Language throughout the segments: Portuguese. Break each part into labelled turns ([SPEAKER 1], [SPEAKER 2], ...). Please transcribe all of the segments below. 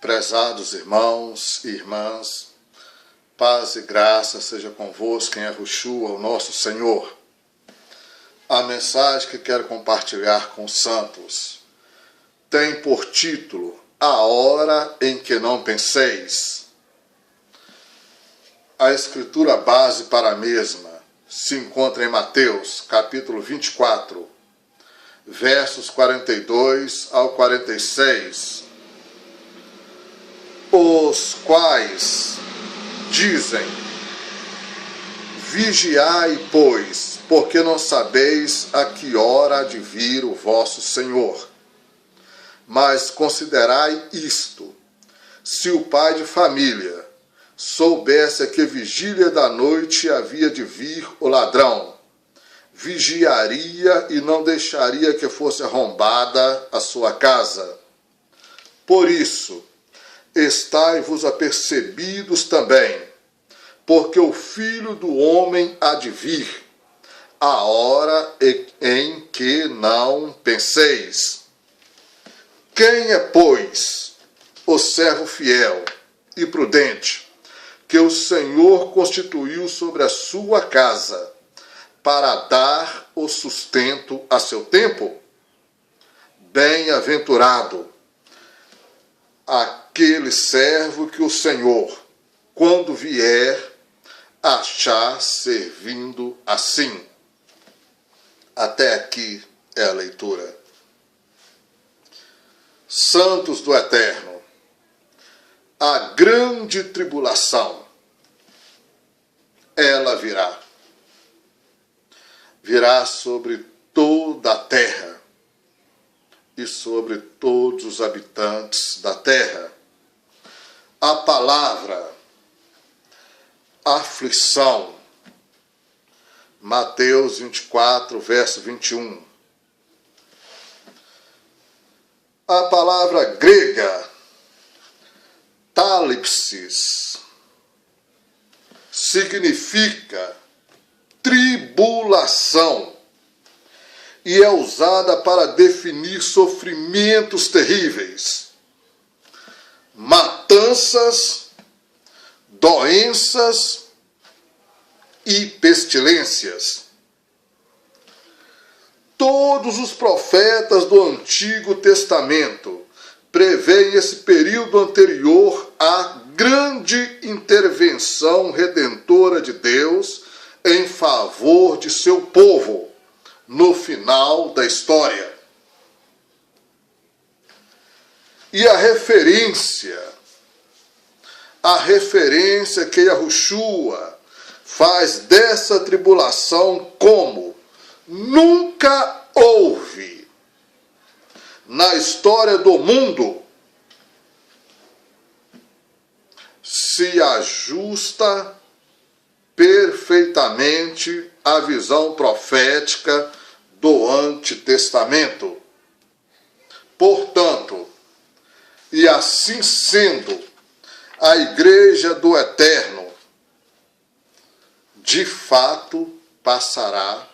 [SPEAKER 1] Prezados irmãos e irmãs, paz e graça seja convosco em Yahushua, o nosso Senhor. A mensagem que quero compartilhar com os santos tem por título A Hora em que Não Penseis. A escritura base para a mesma se encontra em Mateus, capítulo 24, versos 42 ao 46, os quais dizem: Vigiai, pois, porque não sabeis a que hora há de vir o vosso Senhor. Mas considerai isto: se o pai de família soubesse a que vigília da noite havia de vir o ladrão, vigiaria e não deixaria que fosse arrombada a sua casa. Por isso, estai-vos apercebidos também, porque o Filho do Homem há de vir, a hora em que não penseis. Quem é, pois, o servo fiel e prudente, que o Senhor constituiu sobre a sua casa, para dar o sustento a seu tempo? Bem-aventurado aquele servo que o Senhor, quando vier, achar servindo assim. Até aqui é a leitura. Santos do Eterno, a grande tribulação, ela virá. Virá sobre toda a terra e sobre todos os habitantes da terra. A palavra aflição, Mateus 24, verso 21. A palavra grega talipsis significa tribulação e é usada para definir sofrimentos terríveis, matanças, doenças e pestilências. Todos os profetas do Antigo Testamento preveem esse período anterior à grande intervenção redentora de Deus em favor de seu povo no final da história. E a referência que Yahushua faz dessa tribulação como nunca houve na história do mundo, se ajusta perfeitamente à visão profética do Antitestamento. Portanto, e assim sendo, a Igreja do Eterno de fato passará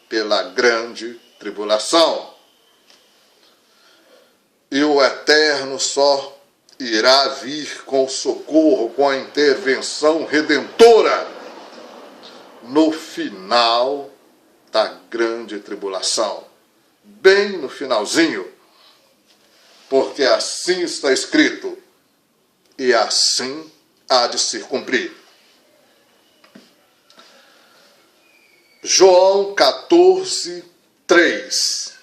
[SPEAKER 1] pela grande tribulação. E o Eterno só irá vir com o socorro, com a intervenção redentora no final da grande tribulação. Bem no finalzinho, porque assim está escrito e assim há de se cumprir. João 14, 3.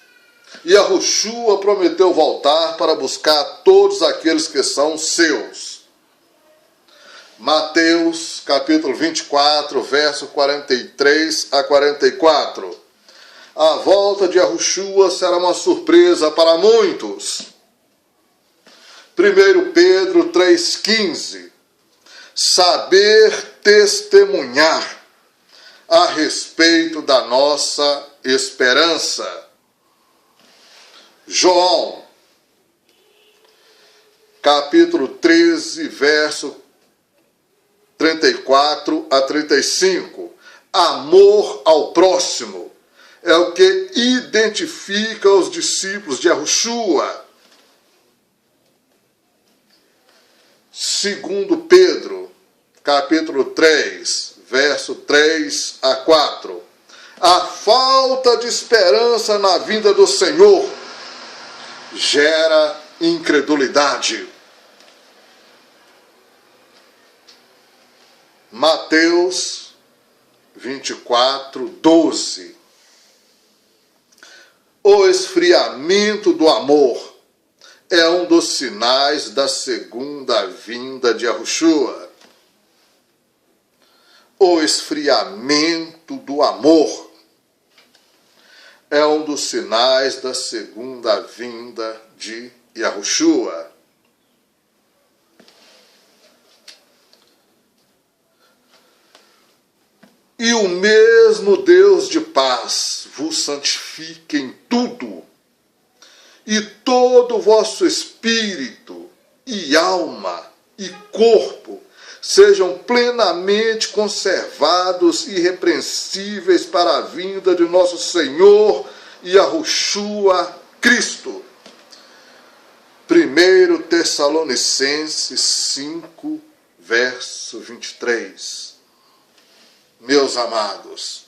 [SPEAKER 1] Yahushua prometeu voltar para buscar todos aqueles que são seus. Mateus, capítulo 24, verso 43 a 44. A volta de Yahushua será uma surpresa para muitos. 1 Pedro 3,15. Saber testemunhar a respeito da nossa esperança. João, capítulo 13, verso 34 a 35. Amor ao próximo é o que identifica os discípulos de Yahushua. Segundo Pedro, capítulo 3, verso 3 a 4. A falta de esperança na vinda do Senhor gera incredulidade. Mateus 24, 12. O esfriamento do amor é um dos sinais da segunda vinda de Yahushua. O esfriamento do amor é um dos sinais da segunda vinda de Yahushua. E o mesmo Deus de paz vos santifique em tudo, e todo o vosso espírito, e alma, e corpo, sejam plenamente conservados e irrepreensíveis para a vinda de nosso Senhor Yahushua Cristo. 1 Tessalonicenses 5, verso 23. Meus amados,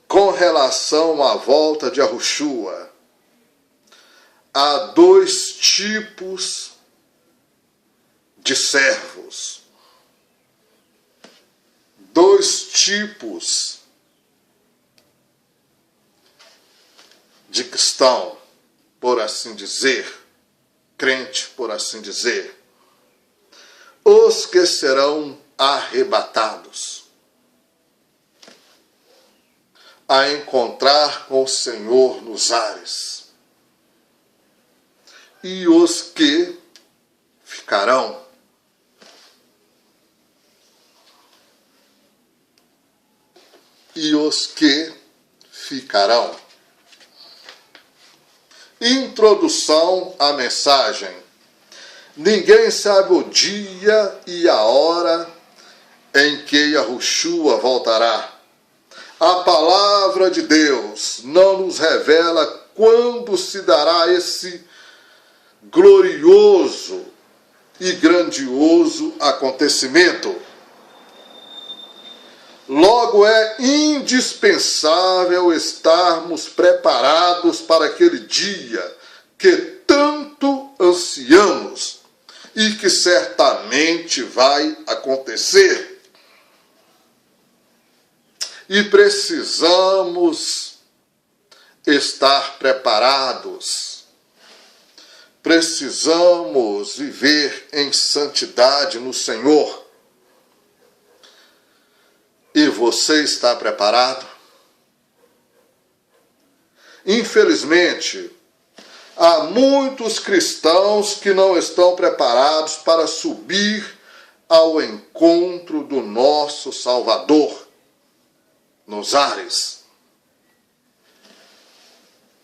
[SPEAKER 1] com relação à volta de Yahushua, há dois tipos de servos, dois tipos de cristão, por assim dizer, crente, por assim dizer, os que serão arrebatados a encontrar com o Senhor nos ares, e os que ficarão. E os que ficarão. Introdução à mensagem. Ninguém sabe o dia e a hora em que Yahushua voltará. A palavra de Deus não nos revela quando se dará esse glorioso e grandioso acontecimento. Logo é indispensável estarmos preparados para aquele dia que tanto ansiamos e que certamente vai acontecer. E precisamos estar preparados. Precisamos viver em santidade no Senhor. E você está preparado? Infelizmente, há muitos cristãos que não estão preparados para subir ao encontro do nosso Salvador nos ares.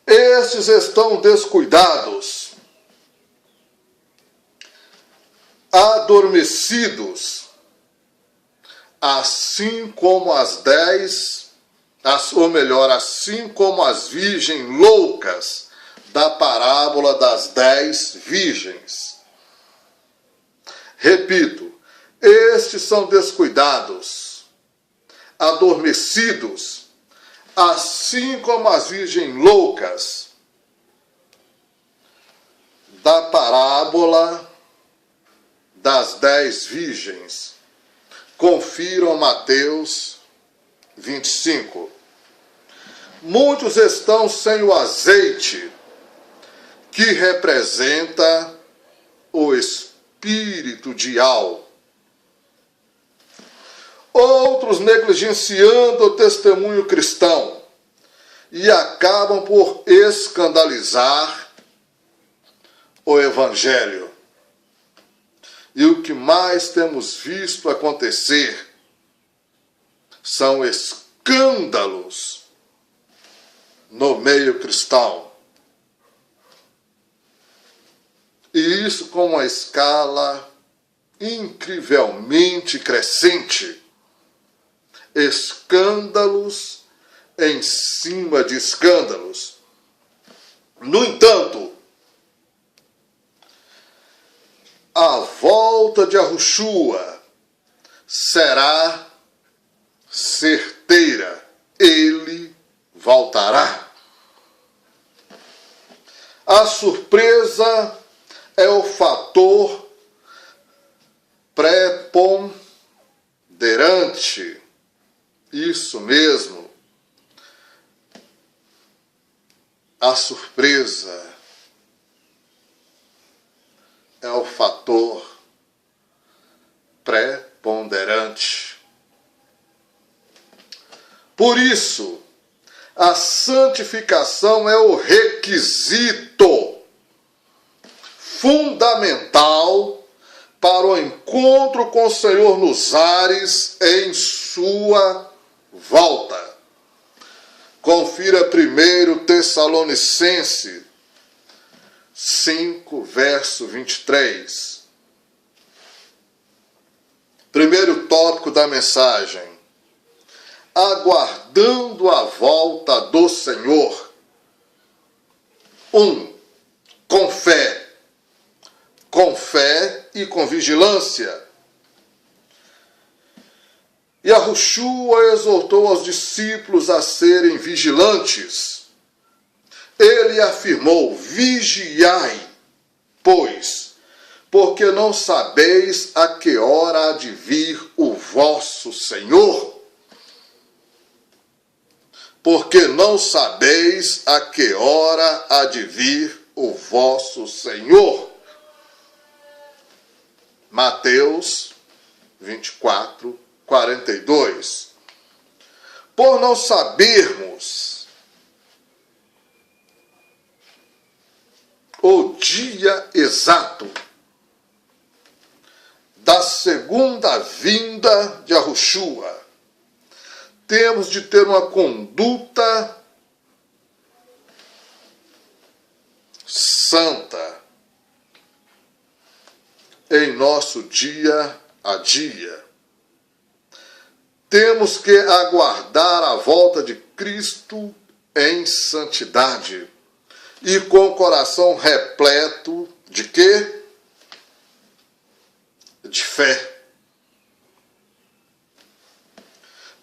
[SPEAKER 1] Estes estão descuidados, adormecidos, assim como assim como as virgens loucas da parábola das 10 virgens. Repito, estes são descuidados, adormecidos, assim como as virgens loucas da parábola das 10 virgens. Confiram Mateus 25. Muitos estão sem o azeite, que representa o espírito de Al. Outros negligenciando o testemunho cristão e acabam por escandalizar o Evangelho. E o que mais temos visto acontecer são escândalos no meio cristão. E isso com uma escala incrivelmente crescente. Escândalos em cima de escândalos. No entanto, a volta de Yahushua será certeira. Ele voltará. A surpresa é o fator preponderante. Isso mesmo. A surpresa é o fator preponderante. Por isso, a santificação é o requisito fundamental para o encontro com o Senhor nos ares em sua volta. Confira 1 Tessalonicenses 5, verso 23. Primeiro tópico da mensagem. Aguardando a volta do Senhor. 1. Com fé. Com fé e com vigilância. Yahushua exortou aos discípulos a serem vigilantes. Ele afirmou: vigiai, pois, porque não sabeis a que hora há de vir o vosso Senhor. Porque não sabeis a que hora há de vir o vosso Senhor. Mateus 24, 42. Por não sabermos o dia exato da segunda vinda de Yahushua, temos de ter uma conduta santa em nosso dia a dia. Temos que aguardar a volta de Cristo em santidade e com o coração repleto de quê? De fé.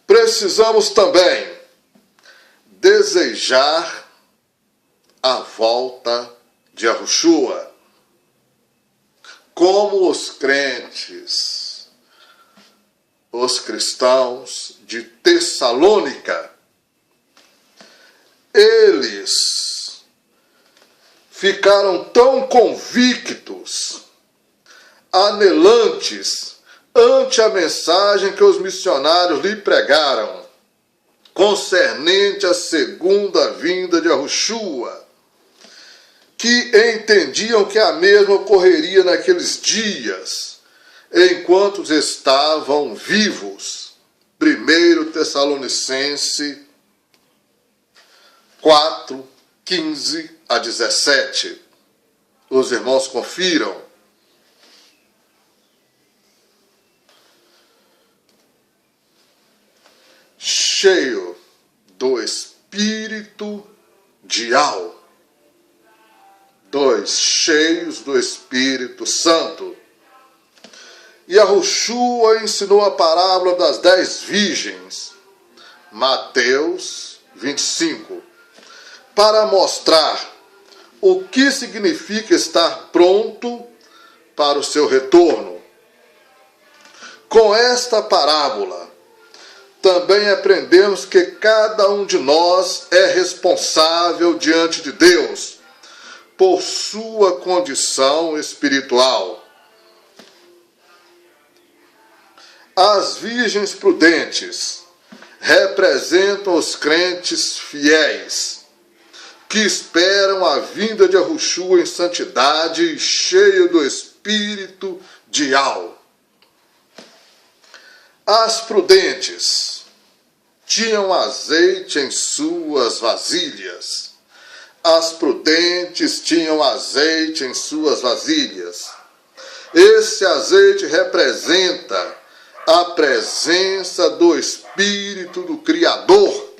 [SPEAKER 1] Precisamos também desejar a volta de Yahushua, como os crentes, os cristãos de Tessalônica. Eles ficaram tão convictos, anelantes, ante a mensagem que os missionários lhe pregaram, concernente à segunda vinda de Yahushua, que entendiam que a mesma ocorreria naqueles dias, enquanto estavam vivos. 1 Tessalonicenses 4, 15 a 17. Os irmãos confiram. Cheio do Espírito de Al. 2. Cheios do Espírito Santo. Yahushua ensinou a parábola das 10 virgens, Mateus 25, para mostrar o que significa estar pronto para o seu retorno. Com esta parábola, também aprendemos que cada um de nós é responsável diante de Deus por sua condição espiritual. As virgens prudentes representam os crentes fiéis, que esperam a vinda de Yahushua em santidade e cheio do Espírito de Al. As prudentes tinham azeite em suas vasilhas. As prudentes tinham azeite em suas vasilhas. Esse azeite representa a presença do Espírito do Criador,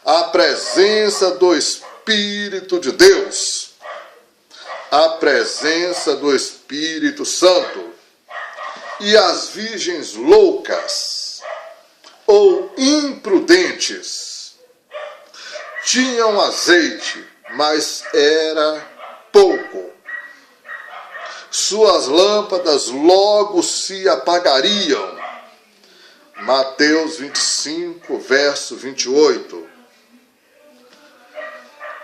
[SPEAKER 1] a presença do Espírito de Deus. a presença do Espírito Santo. E as virgens loucas ou imprudentes tinham azeite, mas era pouco. Suas lâmpadas logo se apagariam. Mateus 25, verso 28.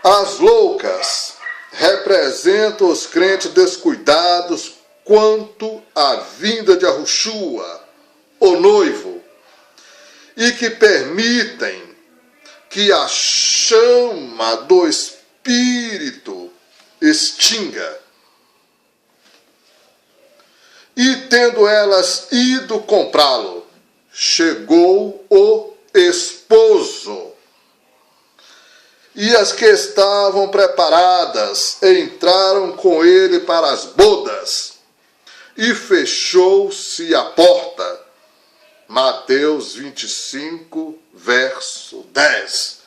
[SPEAKER 1] As loucas representam os crentes descuidados quanto à vinda de Yahushua, o noivo, e que permitem que a chama do Espírito extinga. E tendo elas ido comprá-lo, chegou o esposo. E as que estavam preparadas entraram com ele para as bodas, e fechou-se a porta. Mateus 25, verso 10.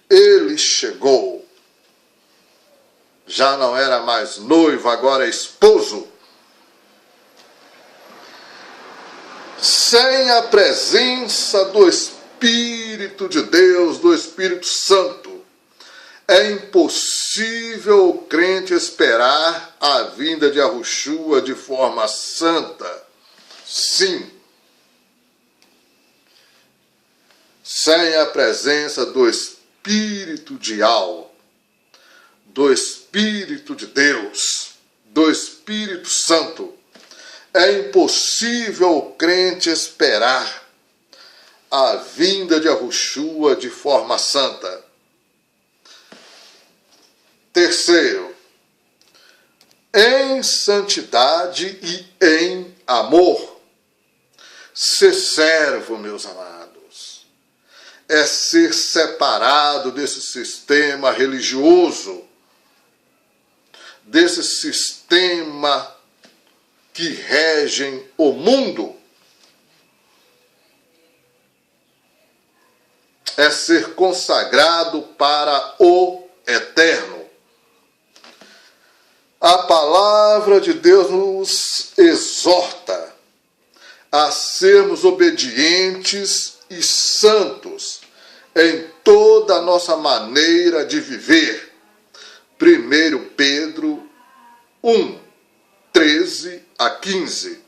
[SPEAKER 1] Ele chegou. Já não era mais noivo, agora é esposo. Sem a presença do Espírito de Deus, do Espírito Santo, é impossível o crente esperar a vinda de Yahushua de forma santa. Sim. Sem a presença do Espírito de Al, do Espírito de Deus, do Espírito Santo, é impossível o crente esperar a vinda de Yahushua de forma santa. Terceiro, em santidade e em amor. Ser servo, meus amados, é ser separado desse sistema religioso, desse sistema que regem o mundo. É ser consagrado para o eterno. A palavra de Deus nos exorta a sermos obedientes e santos em toda a nossa maneira de viver. 1 Pedro 1, 13 a 15.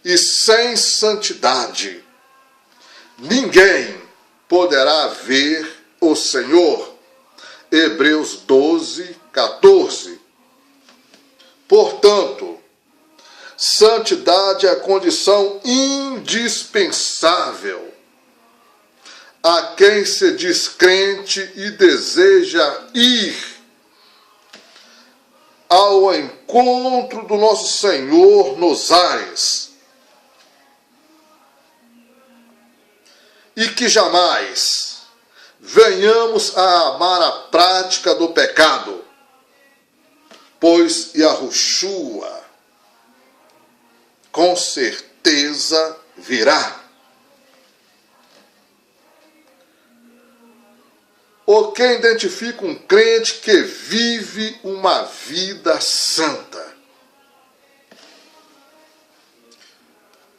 [SPEAKER 1] E sem santidade ninguém poderá ver o Senhor. Hebreus 12, 14. Portanto, santidade é a condição indispensável a quem se diz crente e deseja ir ao encontro do nosso Senhor nos ares. E que jamais venhamos a amar a prática do pecado, pois Yahushua com certeza virá. O que identifica um crente que vive uma vida santa?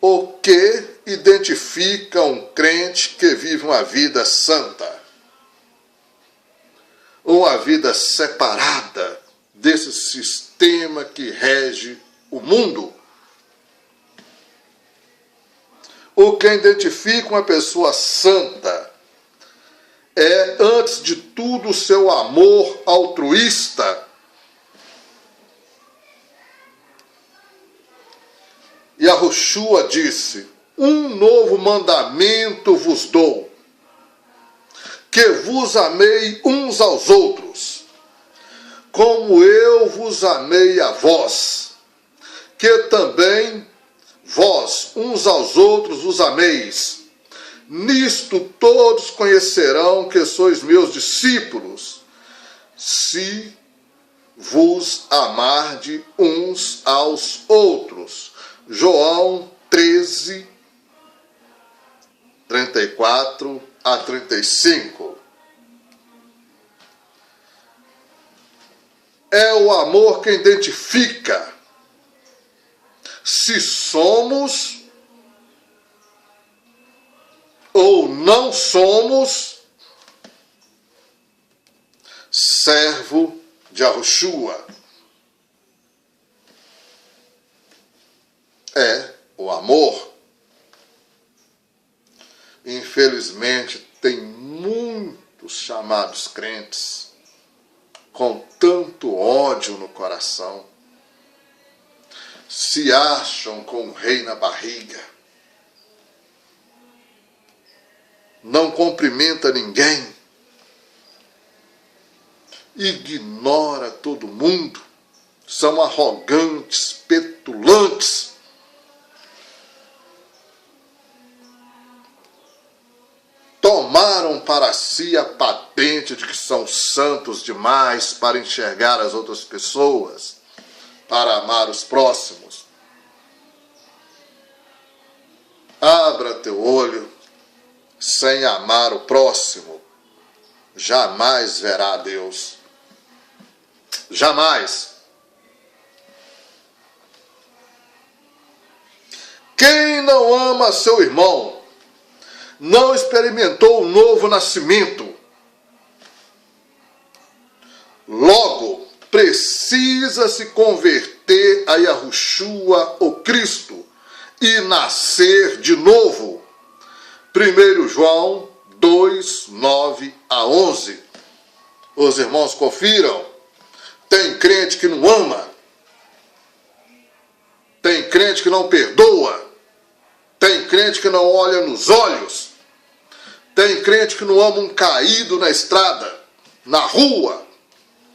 [SPEAKER 1] O que identifica um crente que vive uma vida santa? Uma vida separada desse sistema que rege o mundo. O que identifica uma pessoa santa é, antes de tudo, o seu amor altruísta. Yahushua disse: um novo mandamento vos dou, que vos amei uns aos outros, como eu vos amei a vós, que também vós uns aos outros vos ameis. Nisto todos conhecerão que sois meus discípulos, se vos amarde uns aos outros. João 13, 34 a 35. É o amor que identifica se somos ou não somos servo de Yahushua. É o amor. Infelizmente, tem muitos chamados crentes com tanto ódio no coração, se acham com o rei na barriga, não cumprimenta ninguém, ignora todo mundo, são arrogantes, petulantes. Tomaram para si a patente de que são santos demais para enxergar as outras pessoas, para amar os próximos. Abra teu olho, sem amar o próximo, jamais verá Deus. Jamais. Quem não ama seu irmão, não experimentou o novo nascimento. Logo, precisa se converter a Yahushua, o Cristo, e nascer de novo. 1 João 2, 9 a 11. Os irmãos confiram. Tem crente que não ama. Tem crente que não perdoa. Tem crente que não olha nos olhos. Tem crente que não ama um caído na estrada, na rua.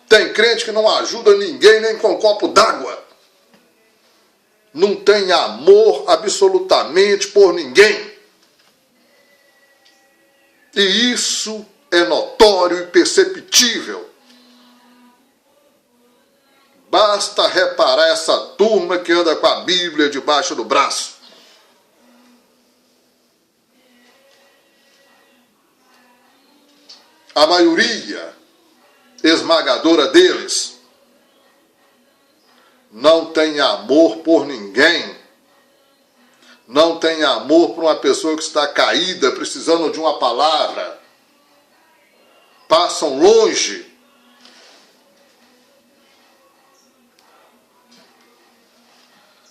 [SPEAKER 1] Tem crente que não ajuda ninguém nem com um copo d'água. Não tem amor absolutamente por ninguém. E isso é notório e perceptível. Basta reparar essa turma que anda com a Bíblia debaixo do braço. A maioria esmagadora deles não tem amor por ninguém, não tem amor por uma pessoa que está caída, precisando de uma palavra, passam longe.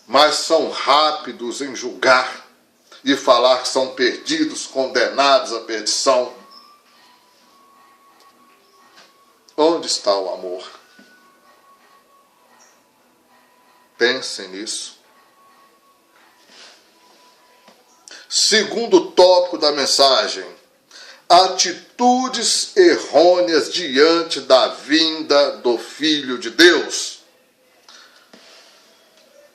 [SPEAKER 1] Mas são rápidos em julgar e falar que são perdidos, condenados à perdição. Onde está o amor? Pensem nisso. Segundo tópico da mensagem: atitudes errôneas diante da vinda do Filho de Deus.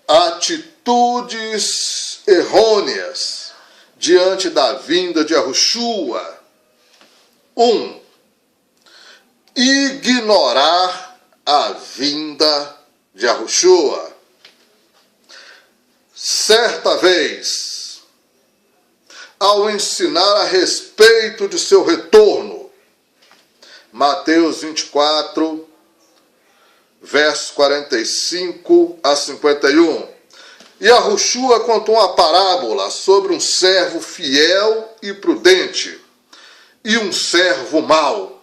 [SPEAKER 1] Atitudes errôneas diante da vinda de Yahushua. 1. Ignorar a vinda de Yahushua. Certa vez, ao ensinar a respeito de seu retorno, Mateus 24, versos 45 a 51, Yahushua contou uma parábola sobre um servo fiel e prudente e um servo mau.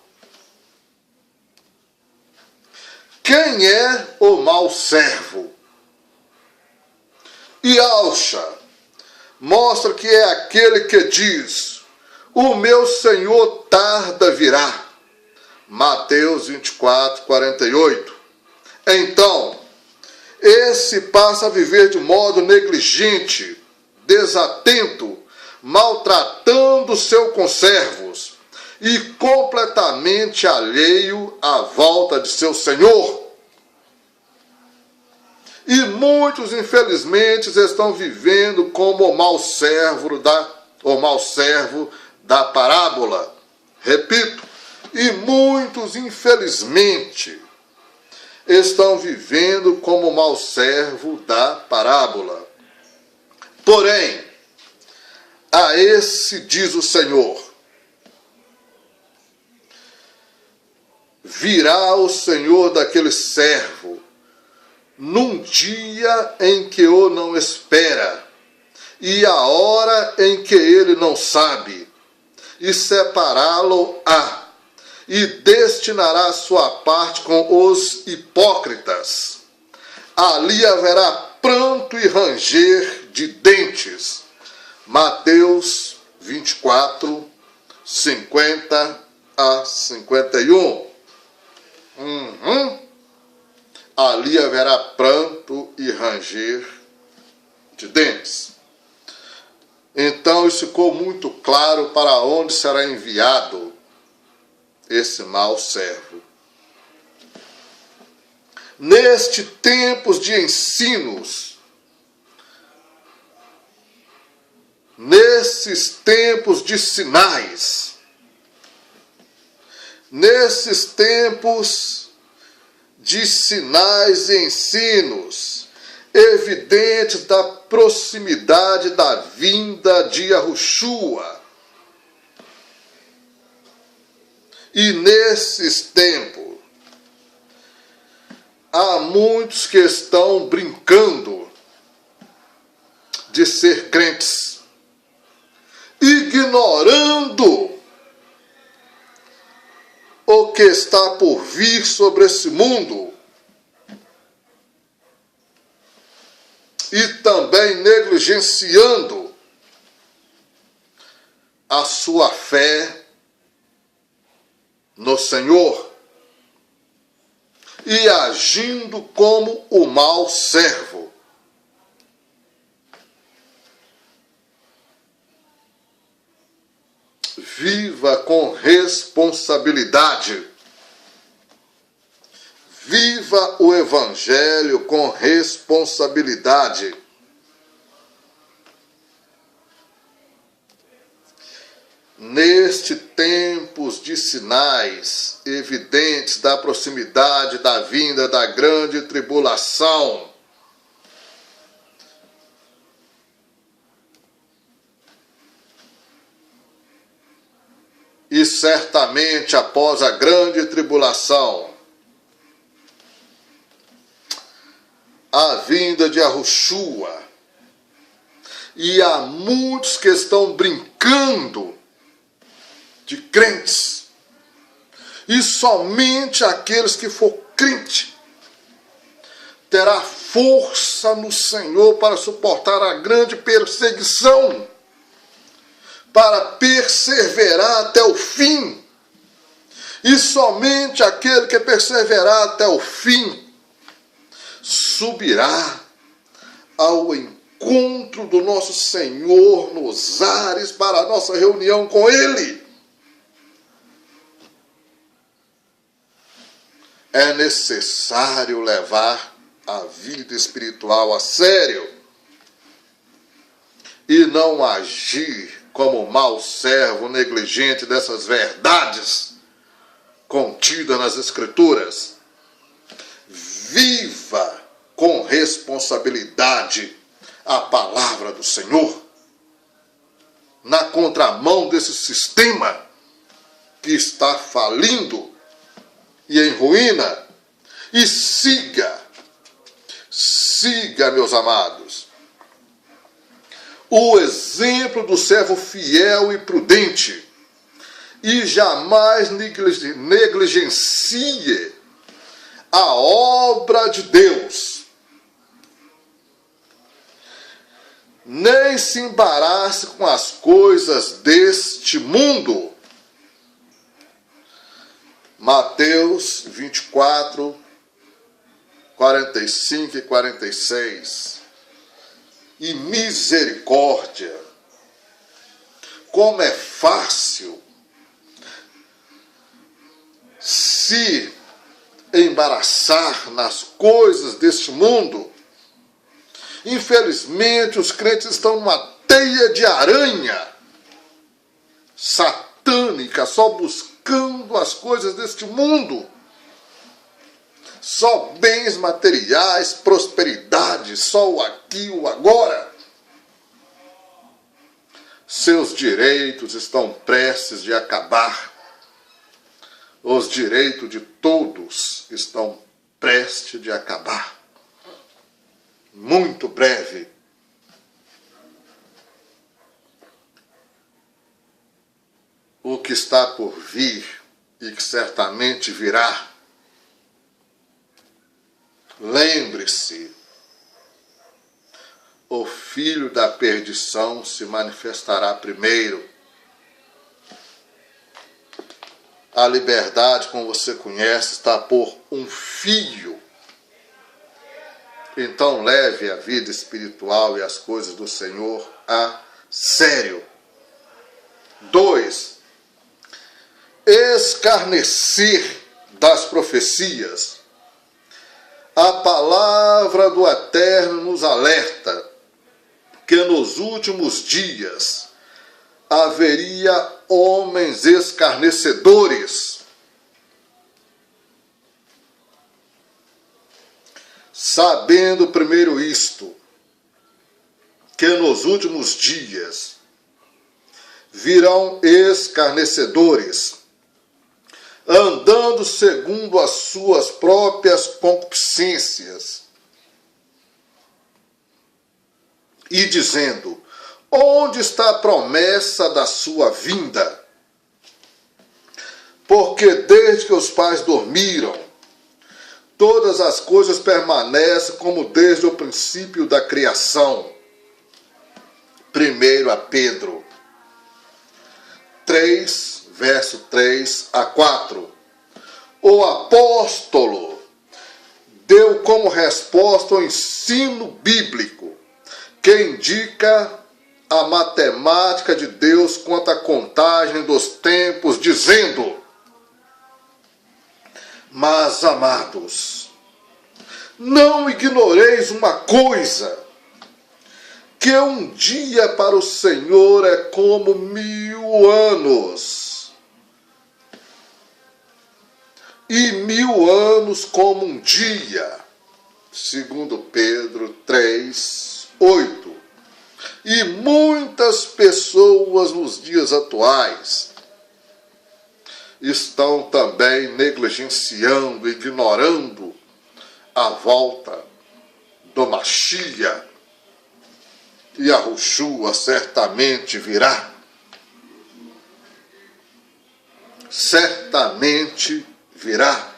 [SPEAKER 1] Quem é o mau servo? Yahusha mostra que é aquele que diz: o meu Senhor tarda virá. Mateus 24, 48. Então, esse passa a viver de modo negligente, desatento, maltratando seus conservos e completamente alheio à volta de seu Senhor. E muitos, infelizmente, estão vivendo como o mau servo da parábola. Repito, e muitos, infelizmente, estão vivendo como o mau servo da parábola. Porém, a esse diz o Senhor: virá o Senhor daquele servo num dia em que o não espera, e a hora em que ele não sabe, e separá-lo-á, e destinará sua parte com os hipócritas. Ali haverá pranto e ranger de dentes. Mateus 24, 50 a 51. Ali haverá pranto e ranger de dentes. Então isso ficou muito claro para onde será enviado esse mau servo. Neste tempos de ensinos, nesses tempos de sinais, nesses tempos de sinais e ensinos, evidentes da proximidade da vinda de Yahushua. E nesses tempos, há muitos que estão brincando de ser crentes, ignorando o que está por vir sobre esse mundo e também negligenciando a sua fé no Senhor e agindo como o mau servo. Viva com responsabilidade. Viva o Evangelho com responsabilidade. Neste tempos de sinais evidentes da proximidade da vinda da grande tribulação, e certamente após a grande tribulação, a vinda de Yahushua, e há muitos que estão brincando de crentes, e somente aqueles que for crente terá força no Senhor para suportar a grande perseguição, para perseverar até o fim. E somente aquele que perseverar até o fim subirá ao encontro do nosso Senhor nos ares para a nossa reunião com Ele. É necessário levar a vida espiritual a sério e não agir como mau servo negligente dessas verdades contidas nas Escrituras. Viva com responsabilidade a palavra do Senhor, na contramão desse sistema que está falindo e em ruína. E siga, meus amados, o exemplo do servo fiel e prudente, e jamais negligencie a obra de Deus, nem se embarace com as coisas deste mundo. Mateus 24, 45 e 46. E misericórdia, como é fácil se embaraçar nas coisas deste mundo. Infelizmente, os crentes estão numa teia de aranha satânica, só buscando as coisas deste mundo. Só bens materiais, prosperidade, só o aqui, o agora. Seus direitos estão prestes de acabar, os direitos de todos estão prestes de acabar. Muito breve. O que está por vir e que certamente virá. Lembre-se, o filho da perdição se manifestará primeiro. A liberdade, como você conhece, está por um fio. Então leve a vida espiritual e as coisas do Senhor a sério. 2. Escarnecer das profecias. A palavra do Eterno nos alerta que nos últimos dias haveria homens escarnecedores, sabendo primeiro isto, que nos últimos dias virão escarnecedores, andando segundo as suas próprias concupiscências, e dizendo: onde está a promessa da sua vinda? Porque desde que os pais dormiram, todas as coisas permanecem como desde o princípio da criação. 1 Pedro 3, verso 3 a 4. O apóstolo deu como resposta o ensino bíblico que indica a matemática de Deus quanto à contagem dos tempos, dizendo: mas, amados, não ignoreis uma coisa, que um dia para o Senhor é como 1000 anos, e 1000 anos como um dia. 2 Pedro 3, 8. E muitas pessoas nos dias atuais estão também negligenciando, ignorando a volta do Mashiach, e a Yahushua certamente virá. Certamente virá.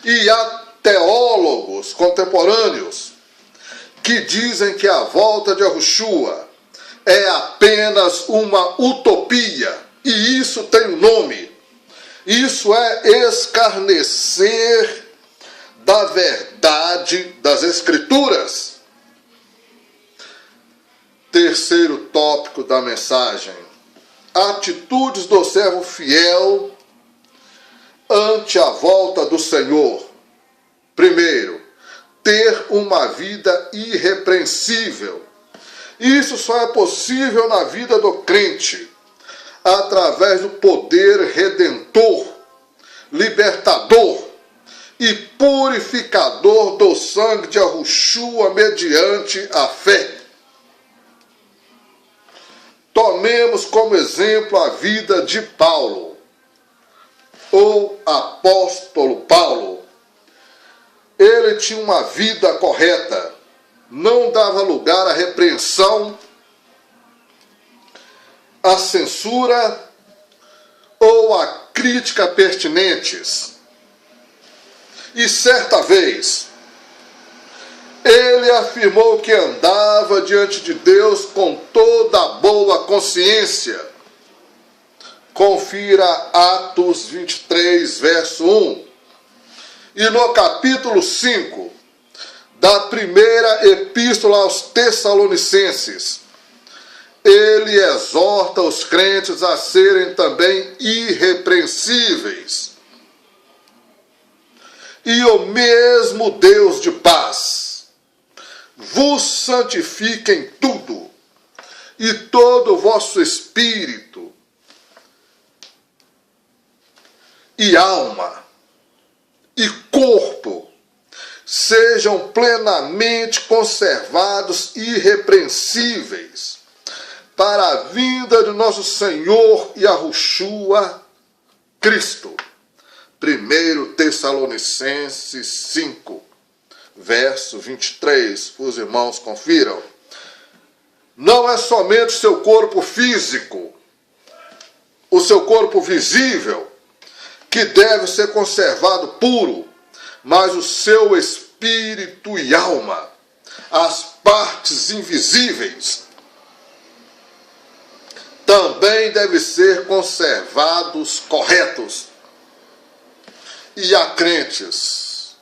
[SPEAKER 1] E há teólogos contemporâneos que dizem que a volta de Yahushua é apenas uma utopia, e isso tem um nome. Isso é escarnecer da verdade das Escrituras. Terceiro tópico da mensagem: atitudes do servo fiel ante a volta do Senhor. Primeiro, ter uma vida irrepreensível. Isso só é possível na vida do crente, através do poder redentor, libertador e purificador do sangue de Yahushua mediante a fé. Tomemos como exemplo a vida de Paulo, o apóstolo Paulo. Ele tinha uma vida correta, não dava lugar à repreensão, à censura ou à crítica pertinentes. E certa vez, ele afirmou que andava diante de Deus com toda a boa consciência. Confira Atos 23, verso 1. E no capítulo 5 da primeira epístola aos Tessalonicenses, ele exorta os crentes a serem também irrepreensíveis. E o mesmo Deus de paz vos santifique em tudo, e todo o vosso espírito e alma e corpo sejam plenamente conservados irrepreensíveis para a vinda de nosso Senhor Yahushua Cristo. 1 Tessalonicenses 5, verso 23. Os irmãos confiram. Não é somente o seu corpo físico, o seu corpo visível, que deve ser conservado puro, mas o seu espírito e alma, as partes invisíveis, também devem ser conservados corretos. E há crentes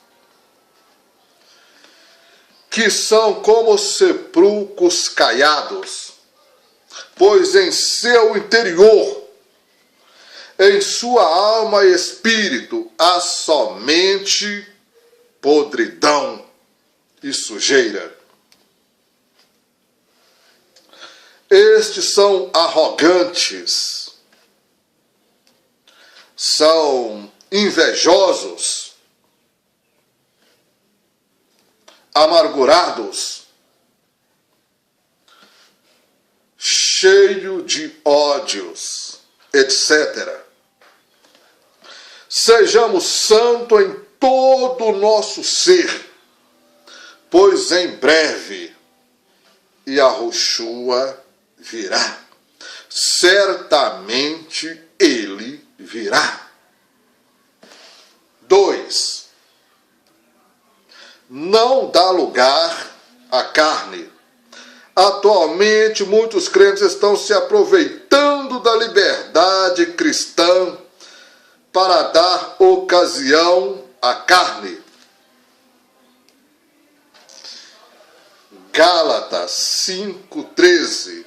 [SPEAKER 1] que são como sepulcros caiados, pois em seu interior, em sua alma e espírito, há somente podridão e sujeira. Estes são arrogantes, são invejosos, amargurados, cheio de ódios, etc. Sejamos santos em todo o nosso ser, pois em breve Yahushua virá. Certamente ele virá. 2. Não dá lugar à carne. Atualmente, muitos crentes estão se aproveitando da liberdade cristã para dar ocasião à carne. Gálatas 5:13.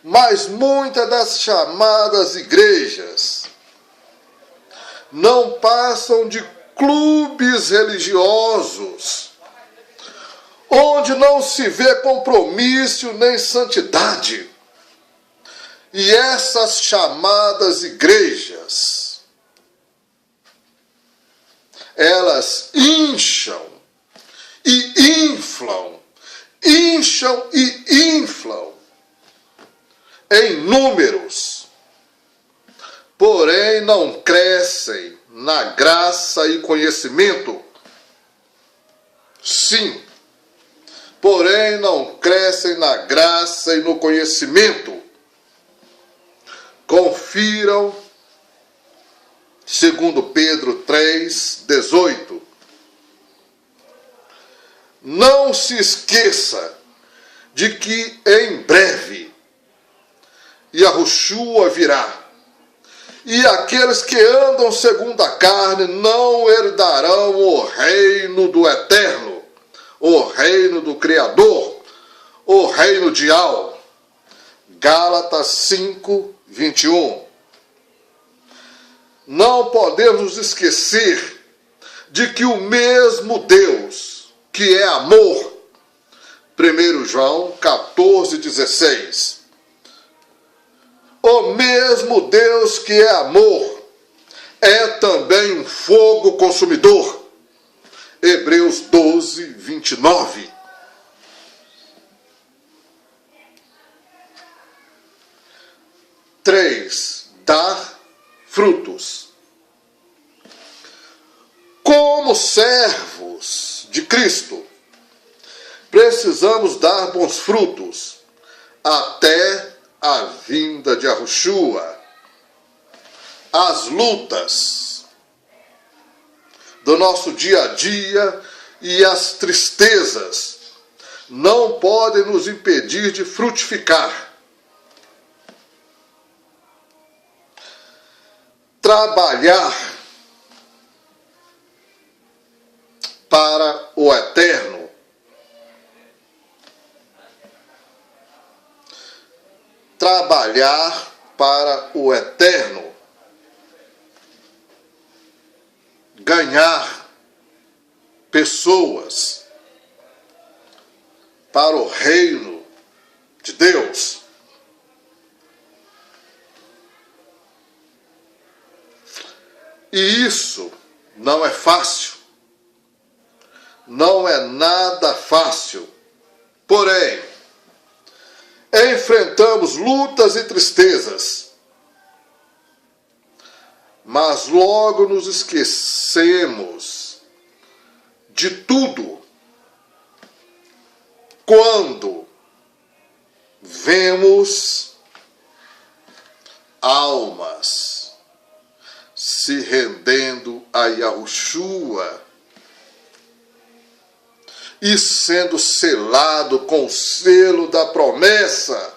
[SPEAKER 1] Mas muitas das chamadas igrejas não passam de clubes religiosos, onde não se vê compromisso nem santidade. E essas chamadas igrejas, elas incham e inflam em números, porém não crescem na graça e conhecimento. Sim, porém não crescem na graça e no conhecimento. Confiram 2 Pedro 3:18. Não se esqueça de que em breve Yahushua virá, e aqueles que andam segundo a carne não herdarão o reino do Eterno, o reino do Criador, o reino de Al. Gálatas 5:21. Não podemos nos esquecer de que o mesmo Deus, que é amor, 1 João 14:16, o mesmo Deus que é amor, é também um fogo consumidor, Hebreus 12:29. 3. Dar frutos. Como servos de Cristo, precisamos dar bons frutos até a vinda de Yahushua. As lutas do nosso dia a dia e as tristezas não podem nos impedir de frutificar. Trabalhar para o Eterno. Trabalhar para o Eterno. Ganhar pessoas para o reino de Deus. E isso não é fácil. Não é nada fácil. Porém, enfrentamos lutas e tristezas, mas logo nos esquecemos de tudo quando vemos almas se rendendo a Yahushua e sendo selado com o selo da promessa.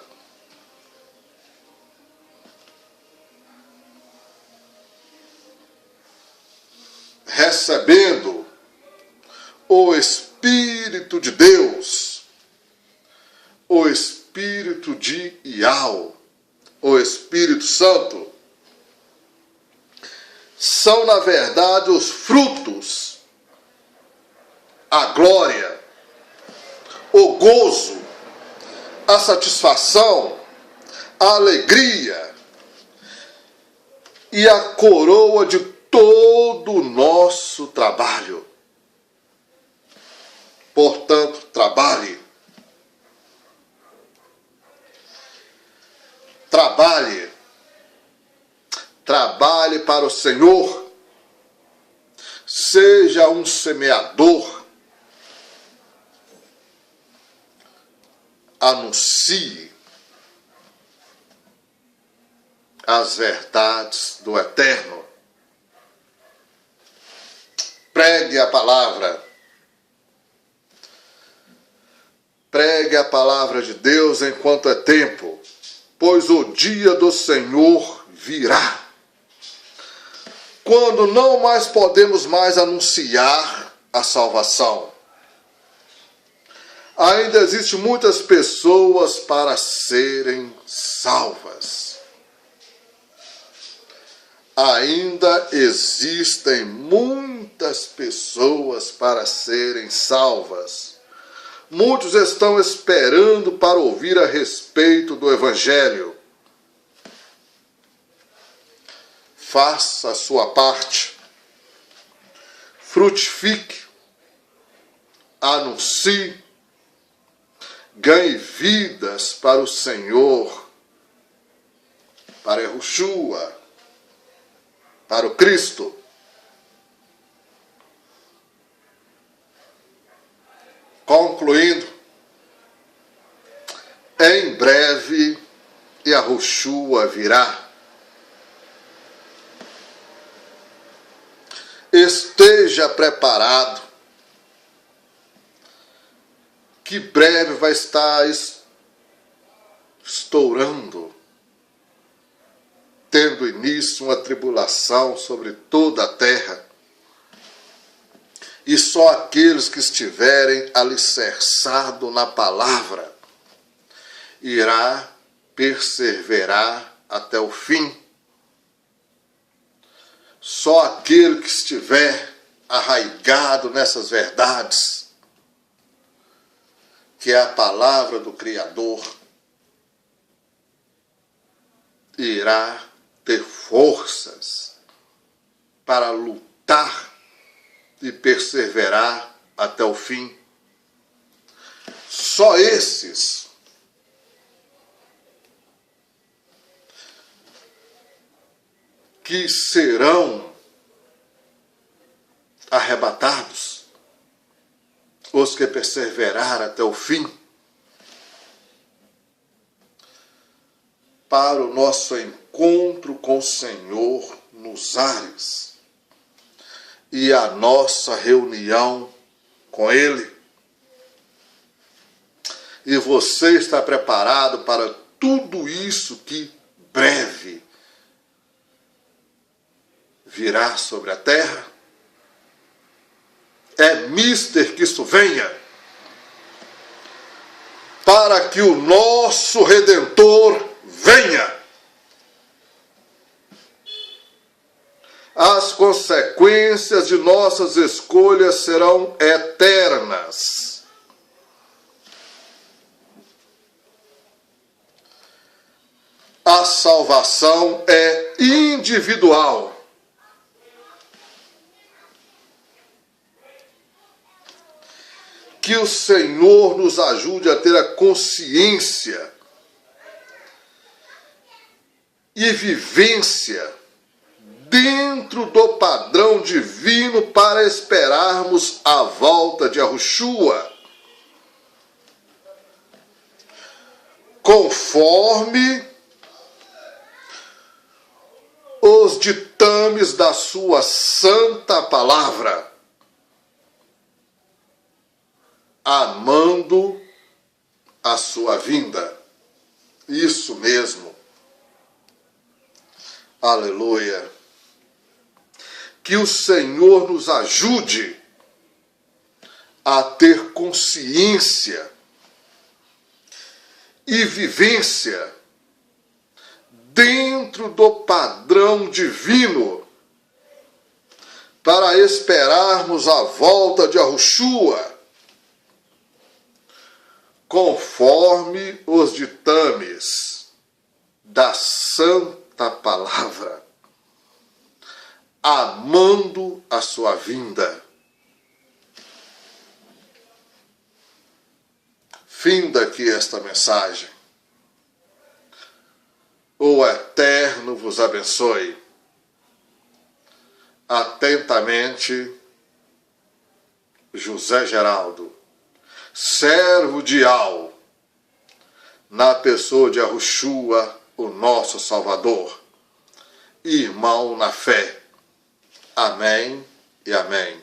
[SPEAKER 1] Recebendo o Espírito de Deus, o Espírito de Iau, o Espírito Santo, são na verdade os frutos, a glória, o gozo, a satisfação, a alegria e a coroa de todo o nosso trabalho. Portanto, trabalhe. Trabalhe. Trabalhe para o Senhor. Seja um semeador. Anuncie as verdades do Eterno. Pregue a palavra. Pregue a palavra de Deus enquanto é tempo, pois o dia do Senhor virá, quando não mais podemos mais anunciar a salvação. Ainda existem muitas pessoas para serem salvas. Ainda existem muitas pessoas para serem salvas. Muitos estão esperando para ouvir a respeito do Evangelho. Faça a sua parte. Frutifique. Anuncie. Ganhe vidas para o Senhor, para Yahushua, para o Cristo. Concluindo, em breve Yahushua virá. Esteja preparado, que breve vai estar estourando, tendo início uma tribulação sobre toda a terra, e só aqueles que estiverem alicerçados na palavra irá perseverar até o fim. Só aquele que estiver arraigado nessas verdades, que é a palavra do Criador, irá ter forças para lutar e perseverar até o fim. Só esses que serão arrebatados, os que perseverar até o fim, para o nosso encontro com o Senhor nos ares e a nossa reunião com Ele. E você está preparado para tudo isso que breve virá sobre a terra? É mister que isso venha, para que o nosso Redentor venha. As consequências de nossas escolhas serão eternas. A salvação é individual. Que o Senhor nos ajude a ter a consciência e vivência dentro dentro do padrão divino para esperarmos a volta de Yahushua, conforme os ditames da sua santa palavra, amando a sua vinda. Isso mesmo. Aleluia. Que o Senhor nos ajude a ter consciência e vivência dentro do padrão divino para esperarmos a volta de Yahushua, conforme os ditames da santa palavra, amando a sua vinda. Finda aqui esta mensagem. O Eterno vos abençoe. Atentamente, José Geraldo, servo de Al, na pessoa de Yahushua, o nosso Salvador, irmão na fé. Amém e amém.